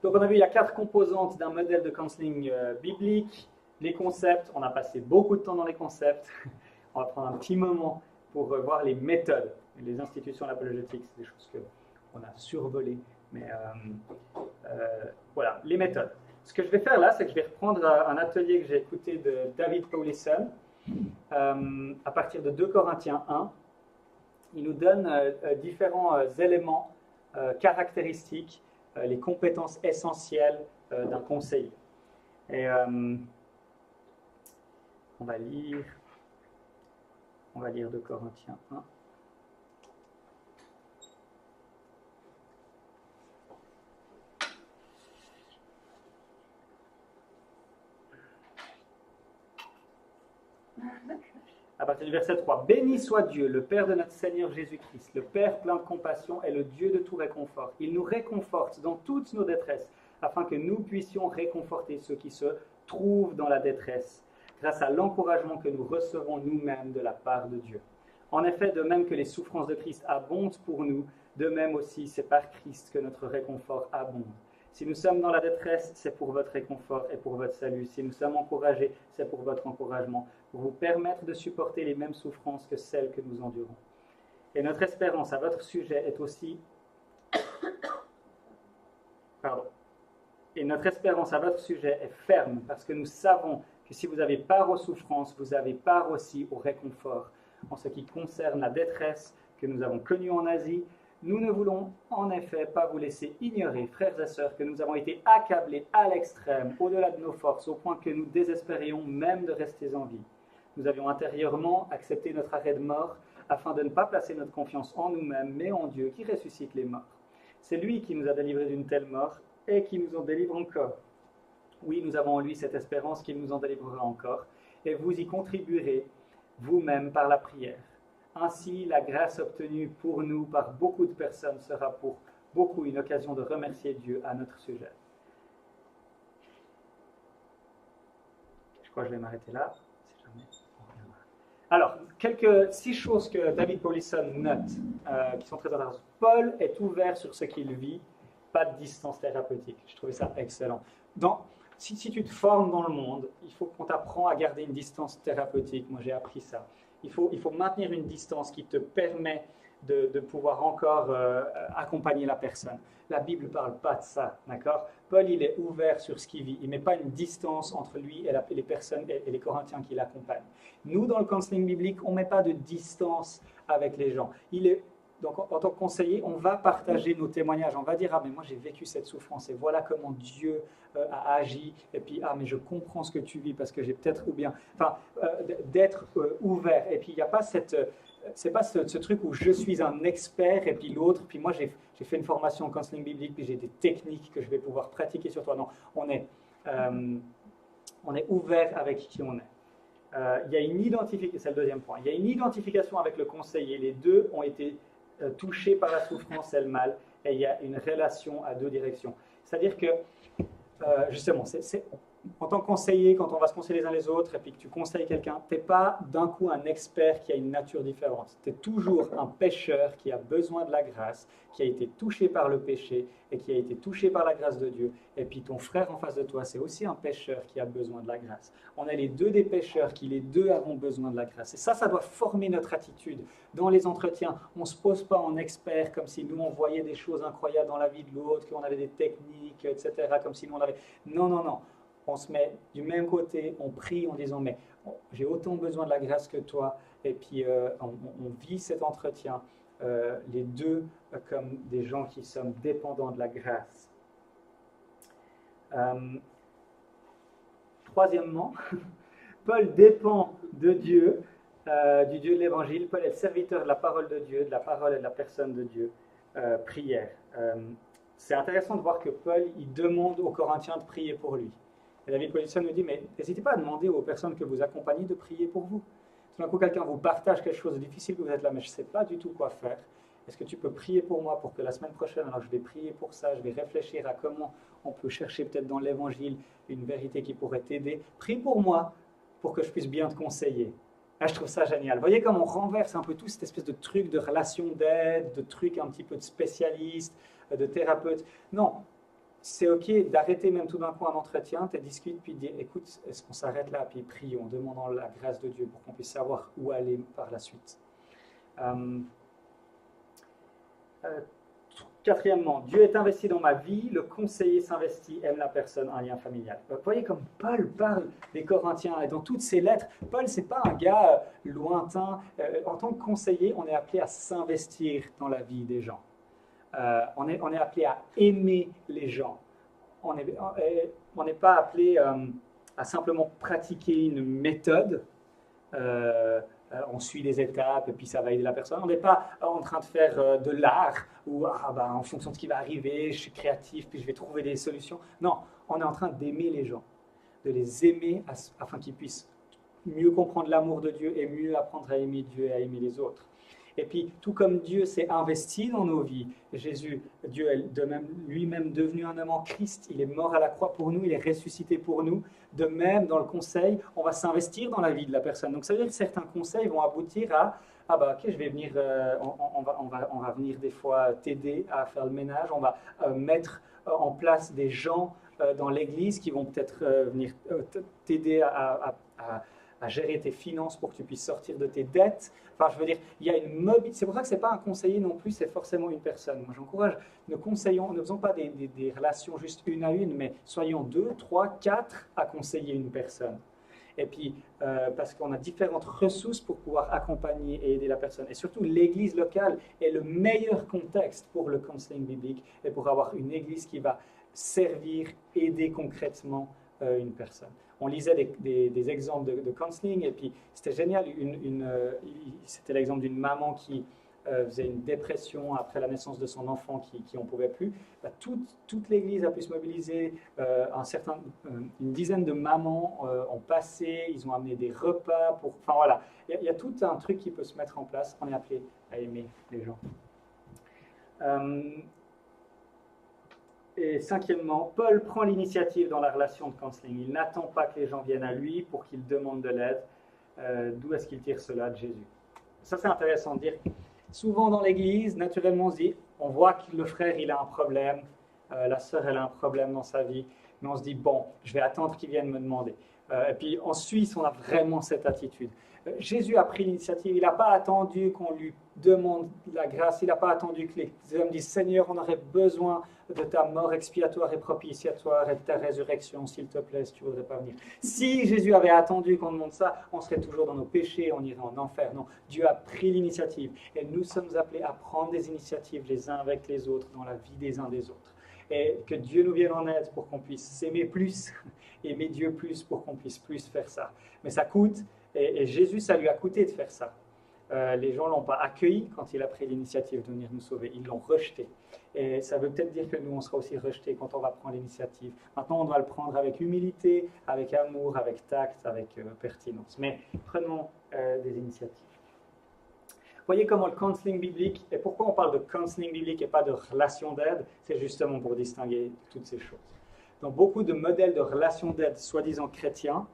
Donc on a vu, il y a 4 composantes d'un modèle de counseling biblique. Les concepts, on a passé beaucoup de temps dans les concepts. On va prendre un petit moment pour voir les méthodes. Les institutions apologétiques, c'est des choses qu'on a survolées. Mais voilà, les méthodes. Ce que je vais faire là, c'est que je vais reprendre un atelier que j'ai écouté de David Powlison à partir de 2 Corinthiens 1. Il nous donne différents éléments caractéristiques, les compétences essentielles d'un conseiller. Et on va lire 2 Corinthiens 1. À partir du verset 3. Béni soit Dieu, le Père de notre Seigneur Jésus-Christ, le Père plein de compassion et le Dieu de tout réconfort. Il nous réconforte dans toutes nos détresses, afin que nous puissions réconforter ceux qui se trouvent dans la détresse, grâce à l'encouragement que nous recevons nous-mêmes de la part de Dieu. En effet, de même que les souffrances de Christ abondent pour nous, de même aussi c'est par Christ que notre réconfort abonde. Si nous sommes dans la détresse, c'est pour votre réconfort et pour votre salut. Si nous sommes encouragés, c'est pour votre encouragement, pour vous permettre de supporter les mêmes souffrances que celles que nous endurons. Et notre espérance à votre sujet est aussi... Et notre espérance à votre sujet est ferme, parce que nous savons que si vous avez part aux souffrances, vous avez part aussi au réconfort. En ce qui concerne la détresse que nous avons connue en Asie, nous ne voulons en effet pas vous laisser ignorer, frères et sœurs, que nous avons été accablés à l'extrême, au-delà de nos forces, au point que nous désespérions même de rester en vie. Nous avions intérieurement accepté notre arrêt de mort, afin de ne pas placer notre confiance en nous-mêmes, mais en Dieu qui ressuscite les morts. C'est lui qui nous a délivrés d'une telle mort et qui nous en délivre encore. Oui, nous avons en lui cette espérance qu'il nous en délivrera encore, et vous y contribuerez vous-même par la prière. Ainsi, la grâce obtenue pour nous par beaucoup de personnes sera pour beaucoup une occasion de remercier Dieu à notre sujet. Je crois que je vais m'arrêter là. Si jamais on reviendra. Alors, 6 choses que David Powlison note, qui sont très intéressantes. Paul est ouvert sur ce qu'il vit, pas de distance thérapeutique. Je trouvais ça excellent. Si tu te formes dans le monde, il faut qu'on t'apprend à garder une distance thérapeutique. Moi, j'ai appris ça. Il faut maintenir une distance qui te permet de pouvoir encore accompagner la personne. La Bible ne parle pas de ça, d'accord? Paul, il est ouvert sur ce qu'il vit. Il ne met pas une distance entre lui et les personnes et les Corinthiens qui l'accompagnent. Nous, dans le counseling biblique, on ne met pas de distance avec les gens. Donc, en tant que conseiller, on va partager nos témoignages. On va dire, ah, mais moi, j'ai vécu cette souffrance et voilà comment Dieu a agi. Et puis, ah, mais je comprends ce que tu vis parce que j'ai peut-être, ou bien, enfin, d'être ouvert. Et puis, il n'y a pas c'est pas ce truc où je suis un expert et puis l'autre, puis moi, j'ai fait une formation en counseling biblique, puis j'ai des techniques que je vais pouvoir pratiquer sur toi. Non, on est ouvert avec qui on est. Il y a une identification, c'est le deuxième point, il y a une identification avec le conseiller. Les deux ont été touchés par la souffrance et le mal, et il y a une relation à 2 directions. C'est-à-dire que, justement, en tant que conseiller, quand on va se conseiller les uns les autres, et puis que tu conseilles quelqu'un, tu n'es pas d'un coup un expert qui a une nature différente. Tu es toujours un pécheur qui a besoin de la grâce, qui a été touché par le péché, et qui a été touché par la grâce de Dieu. Et puis ton frère en face de toi, c'est aussi un pécheur qui a besoin de la grâce. On est les deux des pécheurs qui, les deux, avons besoin de la grâce. Et ça doit former notre attitude. Dans les entretiens, on ne se pose pas en expert, comme si nous, on voyait des choses incroyables dans la vie de l'autre, qu'on avait des techniques, etc., comme si nous, on avait... Non, non, non. On se met du même côté, on prie en disant, mais j'ai autant besoin de la grâce que toi, et puis on vit cet entretien, les deux comme des gens qui sommes dépendants de la grâce. Troisièmement, Paul dépend de Dieu, du Dieu de l'Évangile. Paul est le serviteur de la parole de Dieu, de la parole et de la personne de Dieu. Prière. C'est intéressant de voir que Paul, il demande aux Corinthiens de prier pour lui. Et David Powlison nous dit, mais n'hésitez pas à demander aux personnes que vous accompagnez de prier pour vous. Tout d'un coup, quelqu'un vous partage quelque chose de difficile, que vous êtes là, mais je ne sais pas du tout quoi faire. Est-ce que tu peux prier pour moi pour que la semaine prochaine, alors je vais prier pour ça, je vais réfléchir à comment on peut chercher peut-être dans l'Évangile une vérité qui pourrait t'aider. Prie pour moi pour que je puisse bien te conseiller. Là, je trouve ça génial. Vous voyez comme on renverse un peu tout cette espèce de truc de relation d'aide, de truc un petit peu de spécialiste, de thérapeute. Non. c'est OK d'arrêter même tout d'un coup un entretien, tu discutes, puis dire, écoute, est-ce qu'on s'arrête là, puis prions, demandant la grâce de Dieu pour qu'on puisse savoir où aller par la suite. Quatrièmement, Dieu est investi dans ma vie, le conseiller s'investit, aime la personne, un lien familial. Vous voyez comme Paul parle des Corinthiens, et dans toutes ses lettres, Paul, c'est pas un gars lointain. En tant que conseiller, on est appelé à s'investir dans la vie des gens. On est appelé à aimer les gens. On n'est pas appelé à simplement pratiquer une méthode. On suit des étapes et puis ça va aider la personne. On n'est pas en train de faire de l'art où en fonction de ce qui va arriver, je suis créatif puis je vais trouver des solutions. Non, on est en train d'aimer les gens, de les aimer afin qu'ils puissent mieux comprendre l'amour de Dieu et mieux apprendre à aimer Dieu et à aimer les autres. Et puis, tout comme Dieu s'est investi dans nos vies, Jésus, Dieu est lui-même devenu un homme en Christ, il est mort à la croix pour nous, il est ressuscité pour nous. De même, dans le conseil, on va s'investir dans la vie de la personne. Donc, ça veut dire que certains conseils vont aboutir à ok, je vais venir, on va venir des fois t'aider à faire le ménage, on va mettre en place des gens dans l'église qui vont peut-être venir t'aider à gérer tes finances pour que tu puisses sortir de tes dettes. Enfin, je veux dire, il y a une mobilité. C'est pour ça que ce n'est pas un conseiller non plus, c'est forcément une personne. Moi, j'encourage, ne faisons pas des relations juste une à une, mais soyons 2, 3, 4 à conseiller une personne. Et puis, parce qu'on a différentes ressources pour pouvoir accompagner et aider la personne. Et surtout, l'église locale est le meilleur contexte pour le counseling biblique et pour avoir une église qui va servir, aider concrètement une personne. On lisait des exemples de counseling et puis c'était génial. C'était l'exemple d'une maman qui faisait une dépression après la naissance de son enfant qui n'en pouvait plus. Toute l'église a pu se mobiliser. Une dizaine de mamans ont passé, ils ont amené des repas. Enfin voilà, il y a tout un truc qui peut se mettre en place. On est appelé à aimer les gens. Et cinquièmement, Paul prend l'initiative dans la relation de counseling. Il n'attend pas que les gens viennent à lui pour qu'il demande de l'aide. D'où est-ce qu'il tire cela de Jésus? Ça, c'est intéressant de dire. Souvent dans l'Église, naturellement, on voit que le frère, il a un problème, la sœur, elle a un problème dans sa vie, mais on se dit, bon, je vais attendre qu'il vienne me demander. Et puis en Suisse, on a vraiment cette attitude. Jésus a pris l'initiative, il n'a pas attendu qu'on lui demande la grâce, il n'a pas attendu que les hommes disent, Seigneur, on aurait besoin de ta mort expiatoire et propitiatoire et de ta résurrection, s'il te plaît, si tu ne voudrais pas venir. Si Jésus avait attendu qu'on demande ça, on serait toujours dans nos péchés, on irait en enfer. Non, Dieu a pris l'initiative et nous sommes appelés à prendre des initiatives les uns avec les autres dans la vie des uns des autres. Et que Dieu nous vienne en aide pour qu'on puisse s'aimer plus, aimer Dieu plus pour qu'on puisse plus faire ça. Mais ça coûte, et Jésus, ça lui a coûté de faire ça. Les gens ne l'ont pas accueilli quand il a pris l'initiative de venir nous sauver, ils l'ont rejeté. Et ça veut peut-être dire que nous, on sera aussi rejetés quand on va prendre l'initiative. Maintenant, on doit le prendre avec humilité, avec amour, avec tact, avec pertinence. Mais prenons des initiatives. Voyez comment le counseling biblique, et pourquoi on parle de counseling biblique et pas de relation d'aide, c'est justement pour distinguer toutes ces choses. Dans beaucoup de modèles de relation d'aide soi-disant chrétiens,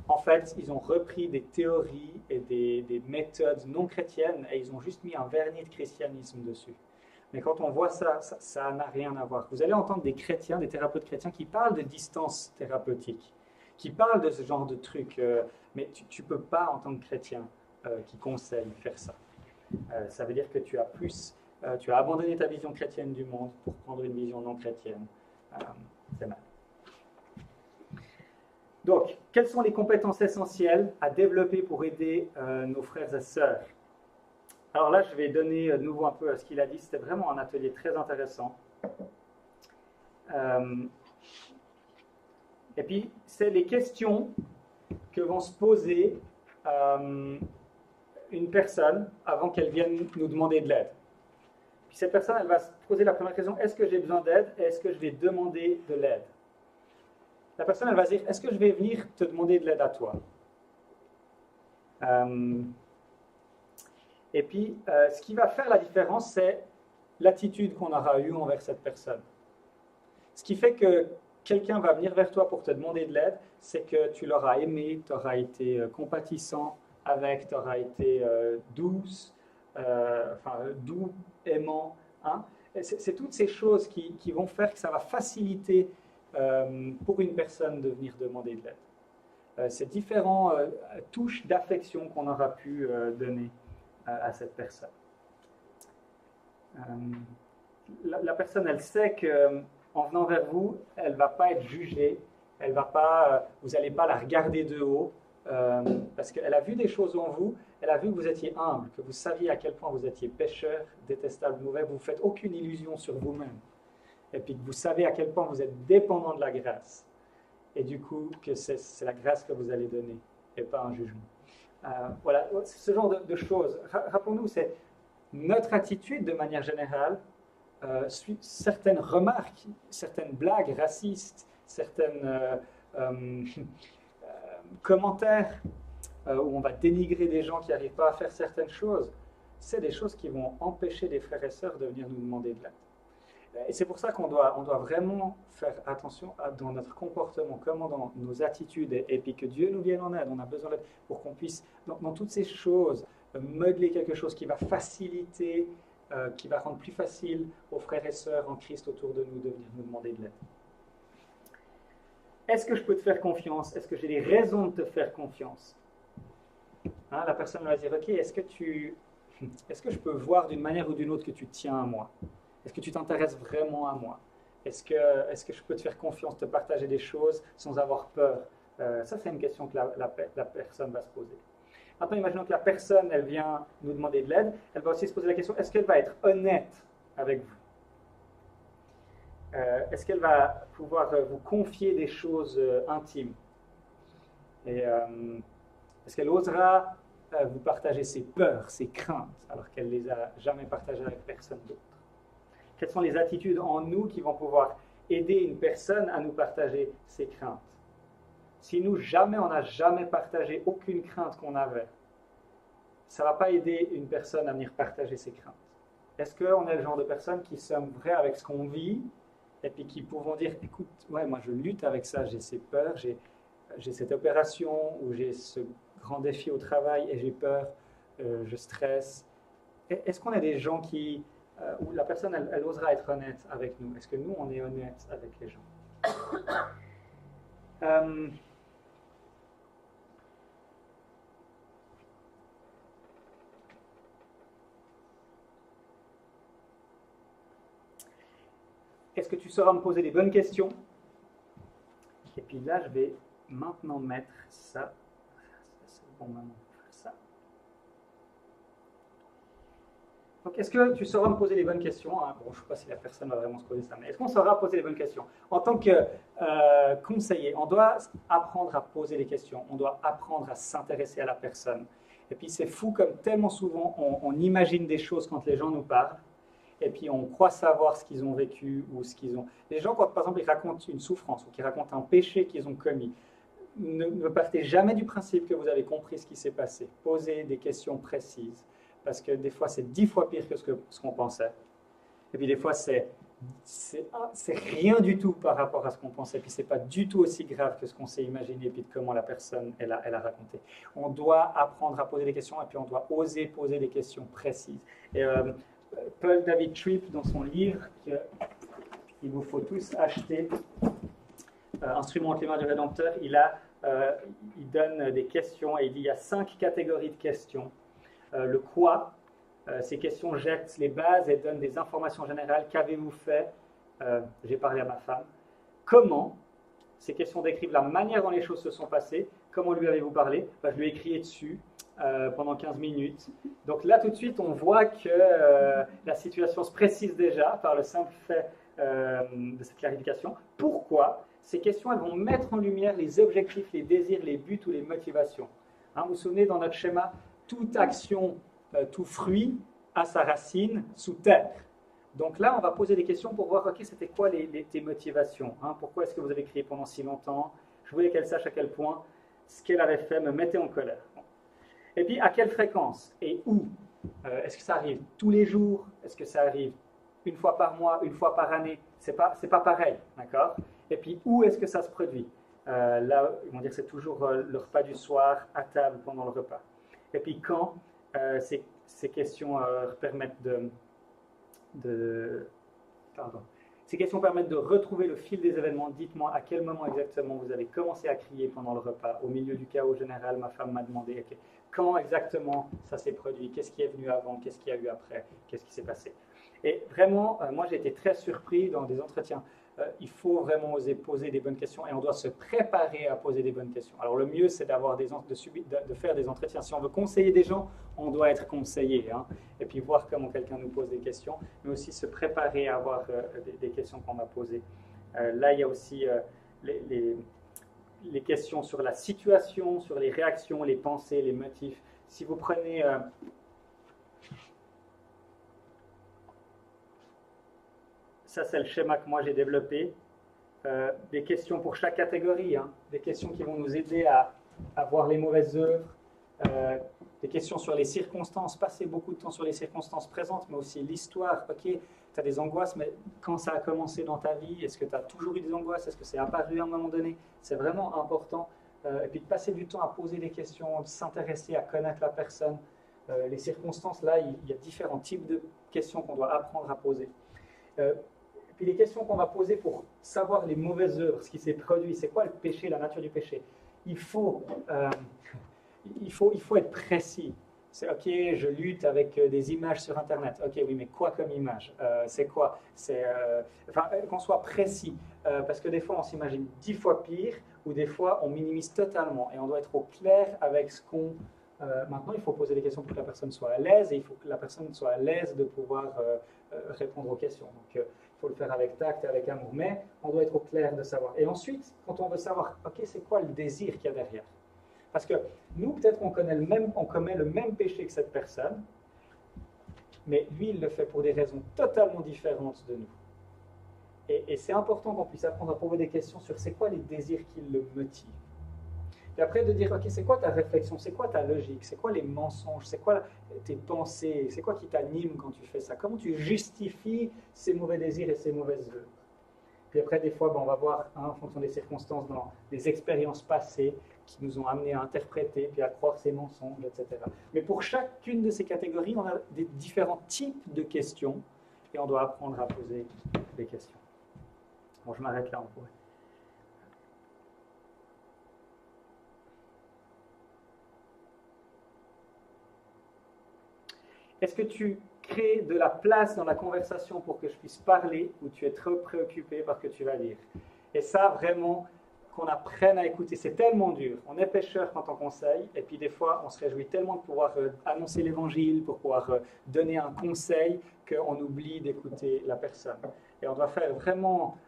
en fait, ils ont repris des théories et des méthodes non chrétiennes et ils ont juste mis un vernis de christianisme dessus. Mais quand on voit ça, ça n'a rien à voir. Vous allez entendre des chrétiens, des thérapeutes chrétiens qui parlent de distance thérapeutique, qui parlent de ce genre de trucs, mais tu ne peux pas, en tant que chrétien qui conseille, faire ça. Ça veut dire que tu as abandonné ta vision chrétienne du monde pour prendre une vision non chrétienne. C'est mal. Donc, quelles sont les compétences essentielles à développer pour aider nos frères et sœurs? Alors là, je vais donner de nouveau un peu à ce qu'il a dit. C'était vraiment un atelier très intéressant. Et puis, c'est les questions que vont se poser une personne avant qu'elle vienne nous demander de l'aide. Puis cette personne, elle va se poser la première question, est-ce que j'ai besoin d'aide et est-ce que je vais demander de l'aide? La personne, elle va dire, est-ce que je vais venir te demander de l'aide à toi? Et puis, ce qui va faire la différence, c'est l'attitude qu'on aura eue envers cette personne. Ce qui fait que quelqu'un va venir vers toi pour te demander de l'aide, c'est que tu l'auras aimé, tu auras été compatissant avec, tu auras été douce, doux, aimant. Hein? C'est toutes ces choses qui vont faire que ça va faciliter pour une personne de venir demander de l'aide. Ces différentes touches d'affection qu'on aura pu donner à cette personne. La personne, elle sait qu'en venant vers vous, elle ne va pas être jugée, elle va pas, vous n'allez pas la regarder de haut, parce qu'elle a vu des choses en vous, elle a vu que vous étiez humble, que vous saviez à quel point vous étiez pécheur, détestable, mauvais, vous ne faites aucune illusion sur vous-même, et puis que vous savez à quel point vous êtes dépendant de la grâce, et du coup que c'est la grâce que vous allez donner, et pas un jugement. Voilà, ce genre de choses. Rappelons-nous, c'est notre attitude de manière générale, certaines remarques, certaines blagues racistes, certains commentaires où on va dénigrer des gens qui n'arrivent pas à faire certaines choses, c'est des choses qui vont empêcher des frères et sœurs de venir nous demander de l'aide. Et c'est pour ça qu'on doit vraiment faire attention dans notre comportement, comment dans nos attitudes, et puis que Dieu nous vienne en aide. On a besoin d'aide pour qu'on puisse, dans toutes ces choses, modeler quelque chose qui va faciliter, qui va rendre plus facile aux frères et sœurs en Christ autour de nous de venir nous demander de l'aide. Est-ce que je peux te faire confiance? Est-ce que j'ai des raisons de te faire confiance? La personne va dire, ok, est-ce que je peux voir d'une manière ou d'une autre que tu tiens à moi? Est-ce que tu t'intéresses vraiment à moi? Est-ce que je peux te faire confiance, te partager des choses sans avoir peur? Ça, c'est une question que la personne va se poser. Maintenant, imaginons que la personne, elle vient nous demander de l'aide. Elle va aussi se poser la question, est-ce qu'elle va être honnête avec vous? Est-ce qu'elle va pouvoir vous confier des choses intimes? Et est-ce qu'elle osera vous partager ses peurs, ses craintes, alors qu'elle ne les a jamais partagées avec personne d'autre? Quelles sont les attitudes en nous qui vont pouvoir aider une personne à nous partager ses craintes? Si nous, on n'a jamais partagé aucune crainte qu'on avait, ça ne va pas aider une personne à venir partager ses craintes. Est-ce qu'on est le genre de personnes qui sommes vrais avec ce qu'on vit et puis qui pouvons dire, écoute, ouais, moi je lutte avec ça, j'ai ces peurs, j'ai cette opération ou j'ai ce grand défi au travail et j'ai peur, je stresse. Est-ce qu'on est des gens où la personne, elle osera être honnête avec nous? Est-ce que nous, on est honnête avec les gens? Est-ce que tu sauras me poser les bonnes questions? Et puis là, je vais maintenant mettre ça. C'est le bon moment pour faire ça. Donc, est-ce que tu sauras me poser les bonnes questions? Bon, je ne sais pas si la personne va vraiment se poser ça, mais est-ce qu'on saura poser les bonnes questions? En tant que conseiller, on doit apprendre à poser les questions, on doit apprendre à s'intéresser à la personne. Et puis, c'est fou comme tellement souvent, on imagine des choses quand les gens nous parlent, et puis on croit savoir ce qu'ils ont vécu ou ce qu'ils ont. Les gens, quand par exemple ils racontent une souffrance ou qu'ils racontent un péché qu'ils ont commis, ne partez jamais du principe que vous avez compris ce qui s'est passé. Posez des questions précises, parce que des fois c'est 10 fois pire que ce qu'on pensait. Et puis des fois c'est rien du tout par rapport à ce qu'on pensait, et puis c'est pas du tout aussi grave que ce qu'on s'est imaginé, et puis de comment la personne elle a raconté. On doit apprendre à poser des questions, et puis on doit oser poser des questions précises. Et Paul David Tripp, dans son livre, qu'il vous faut tous acheter, Instrument entre les mains du Rédempteur, il donne des questions et il dit il y a 5 catégories de questions. Le quoi, ces questions jettent les bases et donnent des informations générales. Qu'avez-vous fait? J'ai parlé à ma femme. Comment? Ces questions décrivent la manière dont les choses se sont passées. Comment lui avez-vous parlé? Je lui ai crié dessus. Pendant 15 minutes. Donc là, tout de suite, on voit que la situation se précise déjà par le simple fait de cette clarification. Pourquoi? Ces questions, elles vont mettre en lumière les objectifs, les désirs, les buts ou les motivations. Vous vous souvenez, dans notre schéma, toute action, tout fruit a sa racine sous terre. Donc là, on va poser des questions pour voir, ok, c'était quoi tes motivations? Pourquoi est-ce que vous avez crié pendant si longtemps? Je voulais qu'elle sache à quel point ce qu'elle avait fait me mettait en colère. Et puis, à quelle fréquence et où? Est-ce que ça arrive tous les jours? Est-ce que ça arrive une fois par mois, une fois par année? C'est pas pareil, d'accord? Et puis, où est-ce que ça se produit? Là, ils vont dire que c'est toujours le repas du soir, à table, pendant le repas. Et puis, quand ces questions permettent de Pardon. Ces questions permettent de retrouver le fil des événements. Dites-moi à quel moment exactement vous avez commencé à crier pendant le repas. Au milieu du chaos général, ma femme m'a demandé okay, quand exactement ça s'est produit, qu'est-ce qui est venu avant, qu'est-ce qu'il y a eu après, qu'est-ce qui s'est passé. Et vraiment, moi j'ai été très surpris dans des entretiens. Il faut vraiment oser poser des bonnes questions et on doit se préparer à poser des bonnes questions. Alors le mieux c'est de faire des entretiens. Si on veut conseiller des gens, on doit être conseillé hein, et puis voir comment quelqu'un nous pose des questions, mais aussi se préparer à avoir des questions qu'on va poser. Là il y a aussi les questions sur la situation, sur les réactions, les pensées, les motifs. Si vous prenez ça, c'est le schéma que moi j'ai développé. Des questions pour chaque catégorie, hein. Des questions qui vont nous aider à voir les mauvaises œuvres, des questions sur les circonstances, passer beaucoup de temps sur les circonstances présentes, mais aussi l'histoire. Ok, tu as des angoisses, mais quand ça a commencé dans ta vie, est-ce que tu as toujours eu des angoisses? Est-ce que c'est apparu à un moment donné? C'est vraiment important. Et puis de passer du temps à poser des questions, de s'intéresser à connaître la personne. Les circonstances, là, il y a différents types de questions qu'on doit apprendre à poser. Puis les questions qu'on va poser pour savoir les mauvaises œuvres, ce qui s'est produit, c'est quoi le péché, la nature du péché. Il faut être précis. C'est ok, je lutte avec des images sur Internet. Ok, oui, mais quoi comme image? C'est quoi? Enfin, qu'on soit précis, parce que des fois on s'imagine 10 fois pire, ou des fois on minimise totalement, et on doit être au clair avec ce qu'on. Maintenant, il faut poser des questions pour que la personne soit à l'aise, et il faut que la personne soit à l'aise de pouvoir répondre aux questions. Donc, il faut le faire avec tact et avec amour, mais on doit être au clair de savoir. Et ensuite, quand on veut savoir, ok, c'est quoi le désir qu'il y a derrière? Parce que nous, peut-être, on commet le même péché que cette personne, mais lui, il le fait pour des raisons totalement différentes de nous. Et c'est important qu'on puisse apprendre à poser des questions sur c'est quoi les désirs qui le motivent. Et après de dire, ok, c'est quoi ta réflexion, c'est quoi ta logique, c'est quoi les mensonges, c'est quoi tes pensées, c'est quoi qui t'anime quand tu fais ça, comment tu justifies ces mauvais désirs et ces mauvaises œuvres. Puis après, des fois, on va voir, hein, en fonction des circonstances, dans les expériences passées qui nous ont amenés à interpréter, puis à croire ces mensonges, etc. Mais pour chacune de ces catégories, on a des différents types de questions et on doit apprendre à poser des questions. Bon, je m'arrête là, on pourrait. Est-ce que tu crées de la place dans la conversation pour que je puisse parler ou tu es trop préoccupé par ce que tu vas dire? Et ça, vraiment, qu'on apprenne à écouter, c'est tellement dur. On est pécheur quand on conseille, et puis des fois, on se réjouit tellement de pouvoir annoncer l'évangile, pour pouvoir donner un conseil, qu'on oublie d'écouter la personne. Et on doit faire vraiment,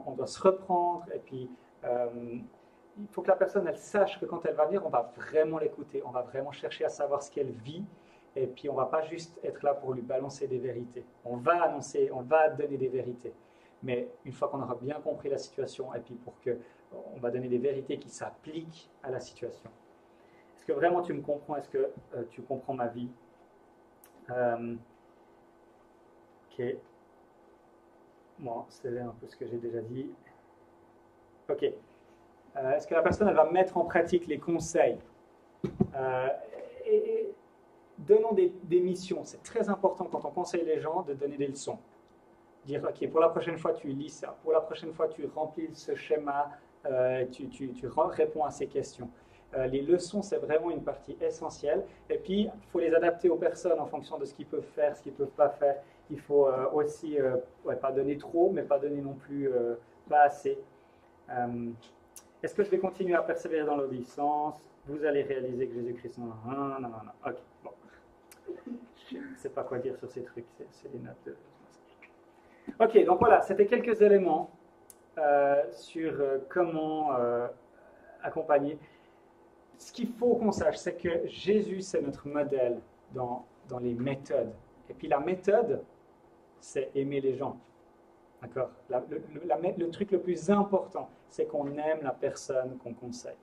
on doit se reprendre, et puis il faut que la personne, elle sache que quand elle va venir, on va vraiment l'écouter, on va vraiment chercher à savoir ce qu'elle vit. Et puis on ne va pas juste être là pour lui balancer des vérités. On va annoncer, on va donner des vérités. Mais une fois qu'on aura bien compris la situation, et puis on va donner des vérités qui s'appliquent à la situation. Est-ce que vraiment tu me comprends? Est-ce que tu comprends ma vie? Ok. Bon, c'est un peu ce que j'ai déjà dit. Ok. Est-ce que la personne, elle va mettre en pratique les conseils? Donnons des missions. C'est très important quand on conseille les gens de donner des leçons. Dire, ok, pour la prochaine fois, tu lis ça. Pour la prochaine fois, tu remplis ce schéma. Tu réponds à ces questions. Les leçons, c'est vraiment une partie essentielle. Et puis, il faut les adapter aux personnes en fonction de ce qu'ils peuvent faire, ce qu'ils ne peuvent pas faire. Il faut aussi, pas donner trop, mais pas donner non plus pas assez. Est-ce que je vais continuer à persévérer dans l'obéissance? Vous allez réaliser que Jésus-Christ... Non. Ok, bon. Je ne sais pas quoi dire sur ces trucs, c'est des notes de... Ok, donc voilà, c'était quelques éléments sur comment accompagner. Ce qu'il faut qu'on sache, c'est que Jésus, c'est notre modèle dans les méthodes. Et puis la méthode, c'est aimer les gens. D'accord? Le truc le plus important, c'est qu'on aime la personne qu'on conseille.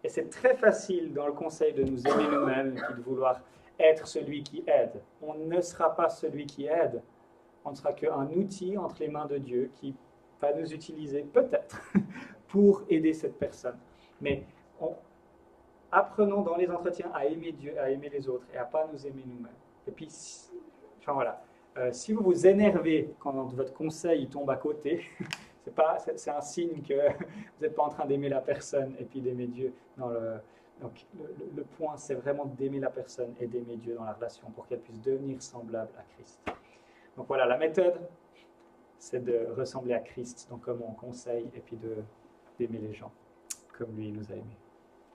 Et c'est très facile dans le conseil de nous aimer nous-mêmes et de vouloir être celui qui aide. On ne sera pas celui qui aide. On ne sera qu'un outil entre les mains de Dieu qui va nous utiliser peut-être pour aider cette personne. Mais apprenons dans les entretiens à aimer Dieu, à aimer les autres et à ne pas nous aimer nous-mêmes. Et puis, enfin voilà, Si vous vous énervez quand votre conseil tombe à côté, c'est un signe que vous n'êtes pas en train d'aimer la personne et puis d'aimer Dieu. Donc le point, c'est vraiment d'aimer la personne et d'aimer Dieu dans la relation pour qu'elle puisse devenir semblable à Christ. Donc voilà, la méthode, c'est de ressembler à Christ, donc comme on conseille, et puis d'aimer les gens comme lui nous a aimés.